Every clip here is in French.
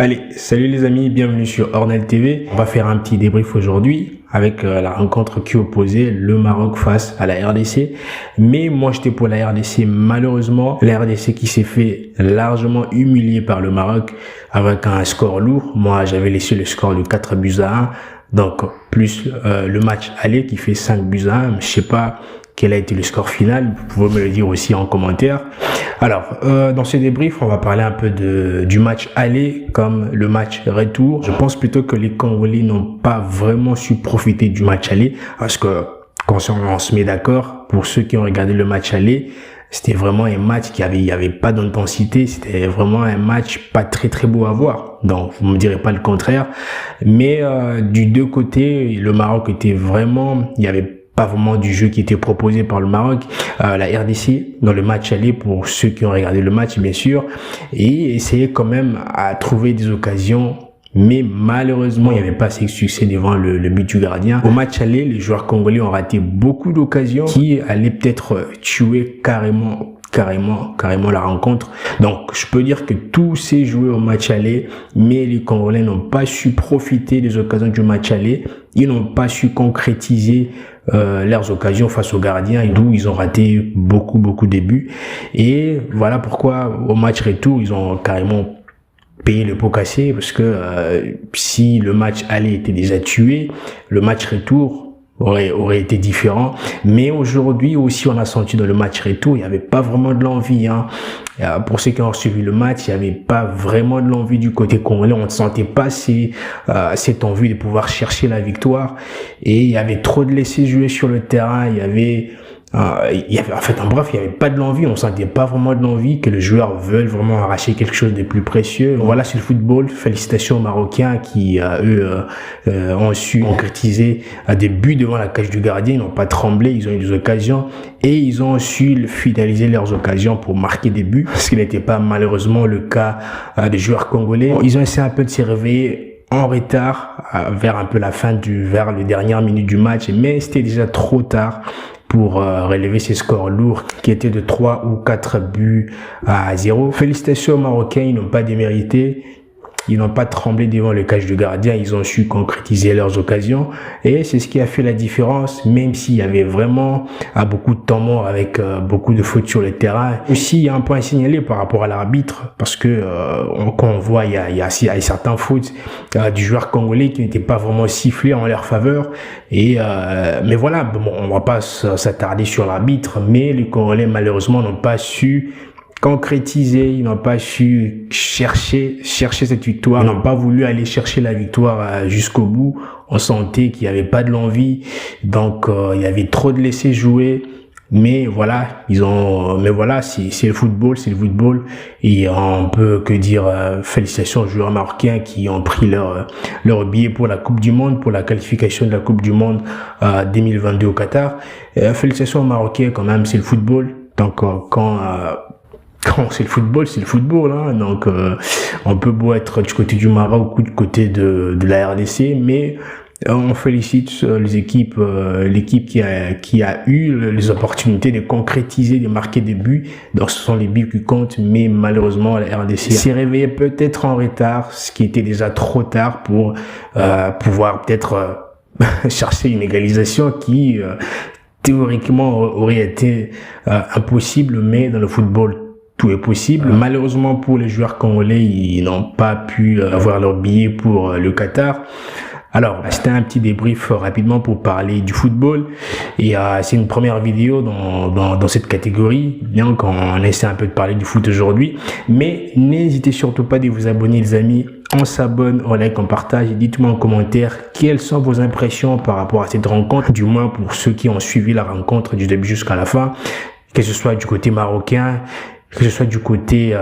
Allez, salut les amis, bienvenue sur Ornel TV. On va faire un petit débrief aujourd'hui avec la rencontre qui opposait le Maroc face à la RDC. Mais moi j'étais pour la RDC, malheureusement. La RDC qui s'est fait largement humilier par le Maroc avec un score lourd. Moi j'avais laissé le score de 4-1. Donc plus le match aller qui fait 5-1. Je sais pas quel a été le score final. Vous pouvez me le dire aussi en commentaire. Alors, dans ce débrief, on va parler un peu du match aller comme le match retour. Je pense plutôt que les Congolais n'ont pas vraiment su profiter du match aller parce que quand on se met d'accord, pour ceux qui ont regardé le match aller, c'était vraiment un match qui il y avait pas d'intensité. C'était vraiment un match pas très beau à voir. Donc, vous me direz pas le contraire. Mais du deux côtés, le Maroc était vraiment, il y avait pas vraiment du jeu qui était proposé par le Maroc, la RDC dans le match aller pour ceux qui ont regardé le match bien sûr, et essayer quand même à trouver des occasions, mais malheureusement il n'y avait pas assez de succès devant le but du gardien. Au match aller, les joueurs congolais ont raté beaucoup d'occasions qui allaient peut-être tuer carrément la rencontre. Donc je peux dire que tout s'est joué au match aller, mais les Congolais n'ont pas su profiter des occasions du match aller. Ils n'ont pas su concrétiser leurs occasions face aux gardiens, et d'où ils ont raté beaucoup de buts. Et voilà pourquoi au match retour ils ont carrément payé le pot cassé, parce que si le match aller était déjà tué, le match retour aurait été différent. Mais aujourd'hui aussi, on a senti dans le match retour, il n'y avait pas vraiment de l'envie. Pour ceux qui ont suivi le match, il n'y avait pas vraiment de l'envie du côté congolais. On ne sentait pas cette envie de pouvoir chercher la victoire. Et il y avait trop de laisser jouer sur le terrain. Il y avait en fait, en bref, il n'y avait pas de l'envie. On sentait pas vraiment de l'envie que les joueurs veulent vraiment arracher quelque chose de plus précieux. Voilà, c'est le football. Félicitations aux Marocains qui, eux, ont su concrétiser des buts devant la cage du gardien. Ils n'ont pas tremblé. Ils ont eu des occasions et ils ont su finaliser leurs occasions pour marquer des buts, ce qui n'était pas malheureusement le cas des joueurs congolais. Ils ont essayé un peu de se réveiller en retard vers un peu la fin vers les dernières minutes du match, mais c'était déjà trop tard pour relever ces scores lourds qui étaient de 3 ou 4 buts à 0. Félicitations aux Marocains, ils n'ont pas démérité. Ils n'ont pas tremblé devant le cage du gardien, ils ont su concrétiser leurs occasions et c'est ce qui a fait la différence, même s'il y avait vraiment beaucoup de temps mort avec beaucoup de fautes sur le terrain. Aussi, il y a un point à signaler par rapport à l'arbitre, parce que quand on voit, il y a certains fautes du joueur congolais qui n'étaient pas vraiment sifflés en leur faveur. Et mais voilà, bon, on va pas s'attarder sur l'arbitre, mais les Congolais malheureusement n'ont pas su concrétiser, ils n'ont pas su chercher cette victoire, ils n'ont pas voulu aller chercher la victoire jusqu'au bout. On sentait qu'il n'y avait pas de l'envie, donc il y avait trop de laisser jouer. Mais voilà, c'est le football, et on peut que dire félicitations aux joueurs marocains qui ont pris leur billet pour la Coupe du Monde, pour la qualification de la Coupe du Monde 2022 au Qatar. Félicitations aux Marocains quand même, c'est le football. Donc quand c'est le football, hein. Donc on peut beau être du côté du Maroc ou du côté de la RDC, mais on félicite l'équipe qui a eu les opportunités de concrétiser, de marquer des buts. Donc ce sont les buts qui comptent, mais malheureusement la RDC s'est réveillée peut-être en retard, ce qui était déjà trop tard pour pouvoir peut-être chercher une égalisation qui théoriquement aurait été impossible, mais dans le football tout est possible. Malheureusement pour les joueurs congolais, ils n'ont pas pu avoir leur billet pour le Qatar. Alors, c'était un petit débrief rapidement pour parler du football, et c'est une première vidéo dans cette catégorie, bien qu'on essaie un peu de parler du foot aujourd'hui. Mais n'hésitez surtout pas de vous abonner les amis. On s'abonne, on like, on partage, et dites-moi en commentaire quelles sont vos impressions par rapport à cette rencontre, du moins pour ceux qui ont suivi la rencontre du début jusqu'à la fin, que ce soit du côté marocain, que ce soit du côté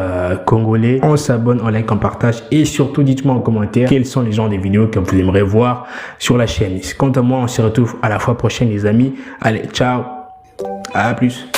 congolais. On s'abonne, on like, on partage, et surtout dites-moi en commentaire quels sont les genres de vidéos que vous aimeriez voir sur la chaîne. Quant à moi, on se retrouve à la fois prochaine les amis. Allez, ciao, à plus.